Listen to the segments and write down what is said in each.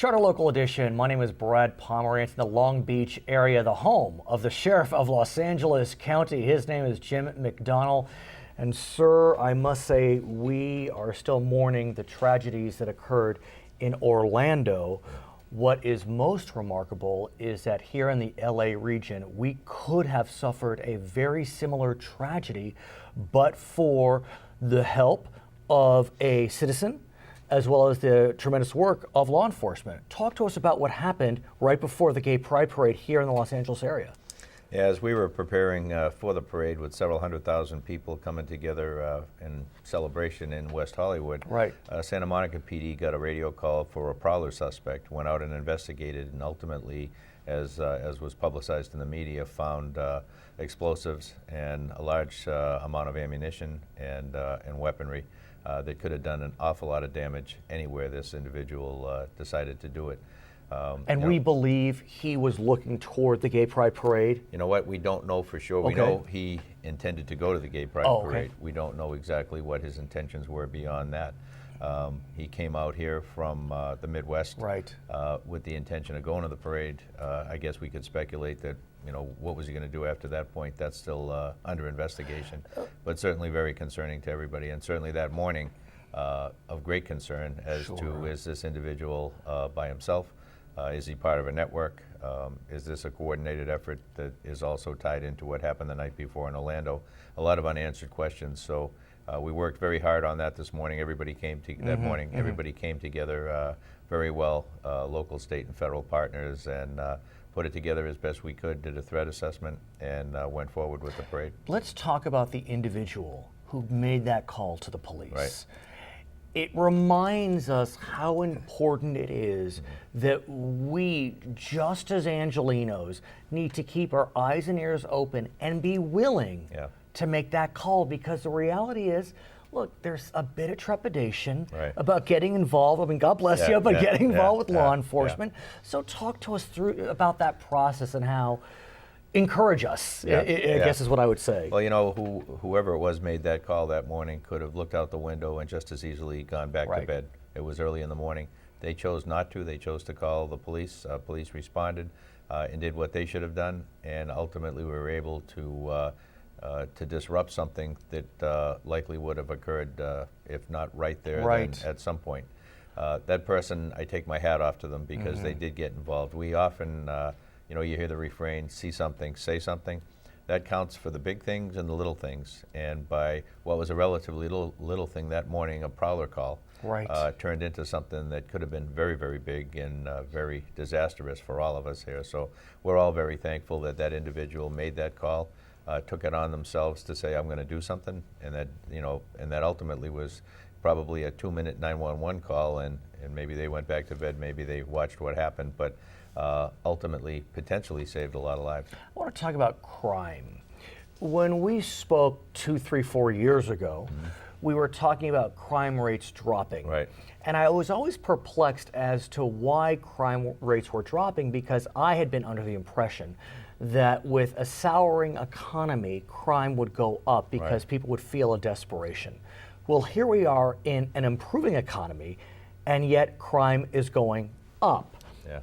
Charter Local Edition. My name is Brad Pomerance in the Long Beach area, the home of the Sheriff of Los Angeles County. His name is Jim McDonnell. And sir, I must say, we are still mourning the tragedies that occurred in Orlando. What is most remarkable is that here in the LA region, we could have suffered a very similar tragedy, but for the help of a citizen, as well as the tremendous work of law enforcement. Talk to us about what happened right before the Gay Pride Parade here in the Los Angeles area. Yeah, as we were preparing for the parade with several 100,000 people coming together in celebration in West Hollywood, right. Santa Monica PD got a radio call for a prowler suspect, went out and investigated, and ultimately, as was publicized in the media, found explosives and a large amount of ammunition and weaponry that could have done an awful lot of damage anywhere this individual decided to do it. And we believe he was looking toward the Gay Pride Parade? You know what? We don't know for sure. We know he intended to go to the Gay Pride Parade. We don't know exactly what his intentions were beyond that. He came out here from the Midwest with the intention of going to the parade. I guess we could speculate that, you know, what was he going to do after that point? That's still under investigation, but certainly very concerning to everybody. And certainly that morning of great concern as to, is this individual by himself? Is he part of a network? Is this a coordinated effort that is also tied into what happened the night before in Orlando? A lot of unanswered questions. So we worked very hard on that this morning. Everybody came that morning. Everybody came together very well, local, state, and federal partners, and put it together as best we could, did a threat assessment, and went forward with the parade. Let's talk about the individual who made that call to the police. Right. It reminds us how important it is that we, just as Angelenos, need to keep our eyes and ears open and be willing to make that call, because the reality is, look, there's a bit of trepidation about getting involved. I mean, God bless you, but getting involved with law enforcement. So talk to us through about that process and how, encourage us, I guess is what I would say. Well, you know, whoever it was made that call that morning could have looked out the window and just as easily gone back to bed. It was early in the morning. They chose not to. They chose to call the police. Police responded and did what they should have done, and ultimately we were able to disrupt something that likely would have occurred, if not right there, then at some point. That person, I take my hat off to them, because they did get involved. We often, you know, you hear the refrain, see something, say something. That counts for the big things and the little things. And by what was a relatively little thing that morning, a prowler call, turned into something that could have been very, very big and very disastrous for all of us here. So we're all very thankful that that individual made that call, took it on themselves to say, I'm going to do something, and that, you know, and that ultimately was probably a 2-minute 911 call, and maybe they went back to bed, maybe they watched what happened, but ultimately potentially saved a lot of lives. I want to talk about crime. When we spoke 2, 3, 4 years ago, we were talking about crime rates dropping. And I was always perplexed as to why crime rates were dropping, because I had been under the impression that with a souring economy, crime would go up because people would feel a desperation. Well, here we are in an improving economy, and yet crime is going up.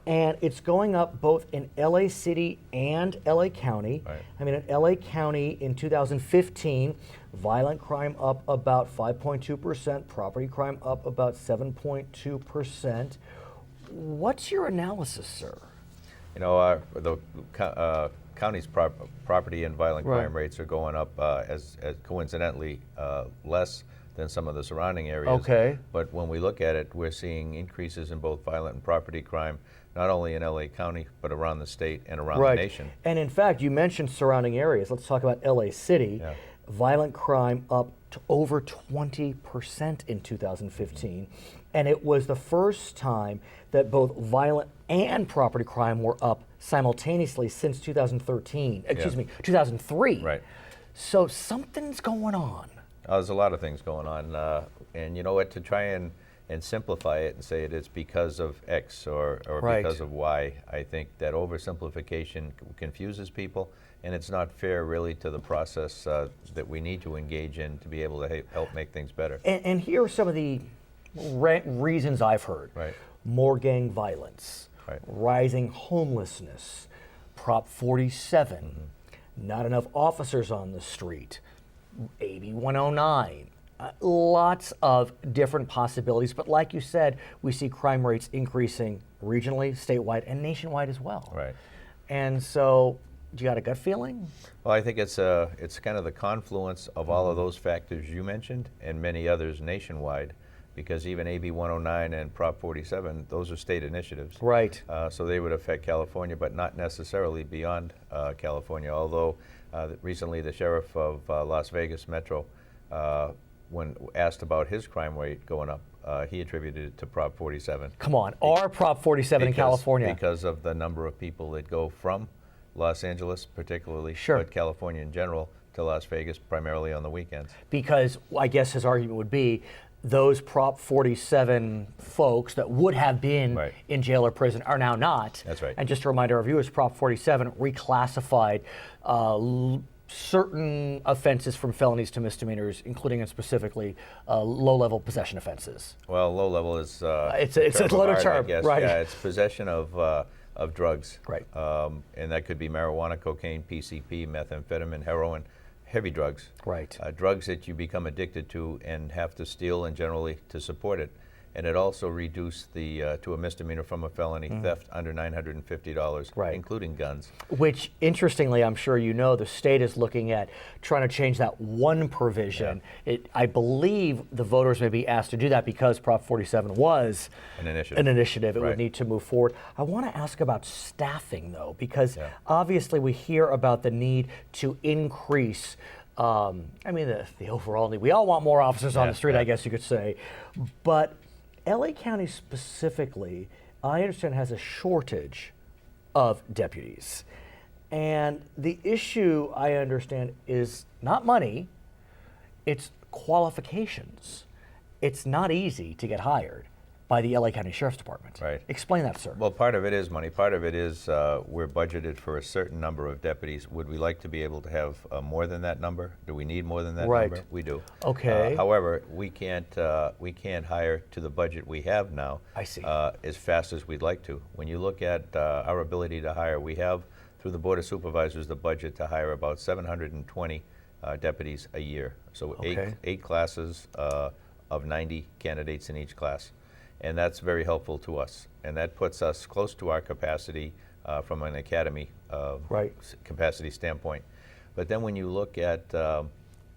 And it's going up both in LA City and LA County. I mean, in LA County in 2015, violent crime up about 5.2%, property crime up about 7.2%. What's your analysis, sir? You know, the county's property and violent crime rates are going up as coincidentally less than some of the surrounding areas. But when we look at it, we're seeing increases in both violent and property crime, not only in LA County, but around the state and around the nation. And in fact, you mentioned surrounding areas. Let's talk about LA City. Violent crime up to over 20% in 2015. And it was the first time that both violent and property crime were up simultaneously since 2013, excuse me, 2003. So something's going on. There's a lot of things going on. And you know what, to try and simplify it and say it's because of X or because of Y, I think that oversimplification confuses people, and it's not fair really to the process that we need to engage in to be able to help make things better. And here are some of the reasons I've heard. more gang violence, rising homelessness, Prop 47, not enough officers on the street, AB 109. Lots of different possibilities, but like you said, we see crime rates increasing regionally, statewide, and nationwide as well. Right. And so, do you got a gut feeling? Well, I think it's kind of the confluence of all of those factors you mentioned and many others nationwide, because even AB 109 and Prop 47, those are state initiatives. Right. So they would affect California, but not necessarily beyond California, although recently the sheriff of Las Vegas Metro, when asked about his crime rate going up, he attributed it to Prop 47. Come on, our Prop 47 in California. Because of the number of people that go from Los Angeles particularly, but California in general, to Las Vegas primarily on the weekends. Because I guess his argument would be those Prop 47 folks that would have been in jail or prison are now not. That's right. And just to remind our viewers, Prop 47 reclassified certain offenses from felonies to misdemeanors, including and specifically low-level possession offenses. Well, low-level is it's a loaded term, right? Yeah, it's possession of drugs, right? And that could be marijuana, cocaine, PCP, methamphetamine, heroin, heavy drugs, right? Drugs that you become addicted to and have to steal, and generally to support it. And it also reduced to a misdemeanor from a felony, theft under $950, including guns. Which, interestingly, I'm sure you know, the state is looking at trying to change that one provision. I believe the voters may be asked to do that because Prop 47 was an initiative. It would need to move forward. I want to ask about staffing, though, because obviously we hear about the need to increase the overall need. We all want more officers on the street, I guess you could say. But LA County specifically, I understand, has a shortage of deputies. And the issue, I understand, is not money, it's qualifications. It's not easy to get hired by the LA County Sheriff's Department. Right. Explain that, sir. Well, part of it is money. Part of it is we're budgeted for a certain number of deputies. Would we like to be able to have more than that number? Do we need more than that number? We do. Okay. However, we can't hire to the budget we have now. I see. As fast as we'd like to. When you look at our ability to hire, we have through the Board of Supervisors the budget to hire about 720 deputies a year. So eight classes of 90 candidates in each class. And that's very helpful to us. And that puts us close to our capacity from an academy capacity standpoint. But then when you look at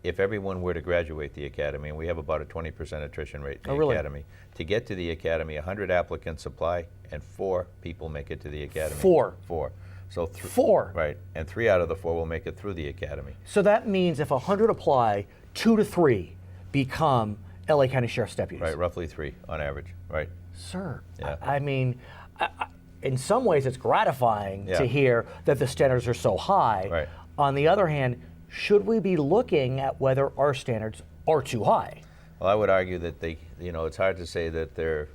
if everyone were to graduate the academy, and we have about a 20% attrition rate in the academy, to get to the academy, 100 applicants apply, and 4 people make it to the academy. 4? 4. So 4? Right. And 3 out of the 4 will make it through the academy. So that means if 100 apply, 2 to 3 become LA County Sheriff's deputies. Right, roughly 3 on average, right. Sir, I mean, in some ways it's gratifying to hear that the standards are so high. Right. On the other hand, should we be looking at whether our standards are too high? Well, I would argue that it's hard to say that they're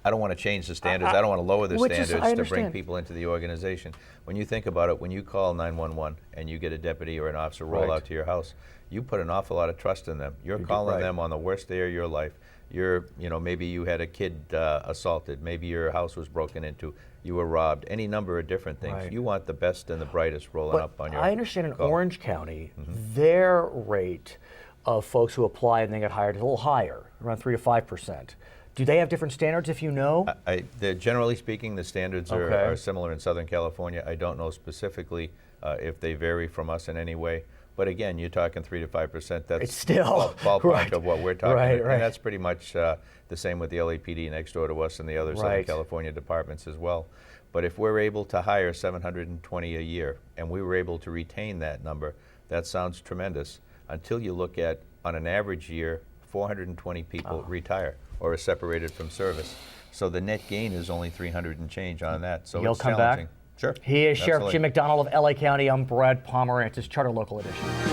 I don't want to change the standards. I don't want to lower the standards to bring people into the organization. When you think about it, when you call 911 and you get a deputy or an officer roll out to your house, you put an awful lot of trust in them. You're calling them on the worst day of your life. Maybe you had a kid assaulted. Maybe your house was broken into. You were robbed. Any number of different things. You want the best and the brightest rolling up on your I understand in Orange County, their rate of folks who apply and then get hired is a little higher, around 3 to 5%. Do they have different standards, if you know? Generally speaking, the standards are similar in Southern California. I don't know specifically if they vary from us in any way. But again, you're talking 3 to 5%. That's it's still ballpark of what we're talking about. And that's pretty much the same with the LAPD next door to us and the other Southern California departments as well. But if we're able to hire 720 a year and we were able to retain that number, that sounds tremendous. Until you look at, on an average year, 420 people retire or are separated from service. So the net gain is only 300 and change on that. So You'll it's come challenging. Back? Sure. He is Sheriff Jim McDonnell of LA County. I'm Brad Pomerance. It's Charter Local Edition.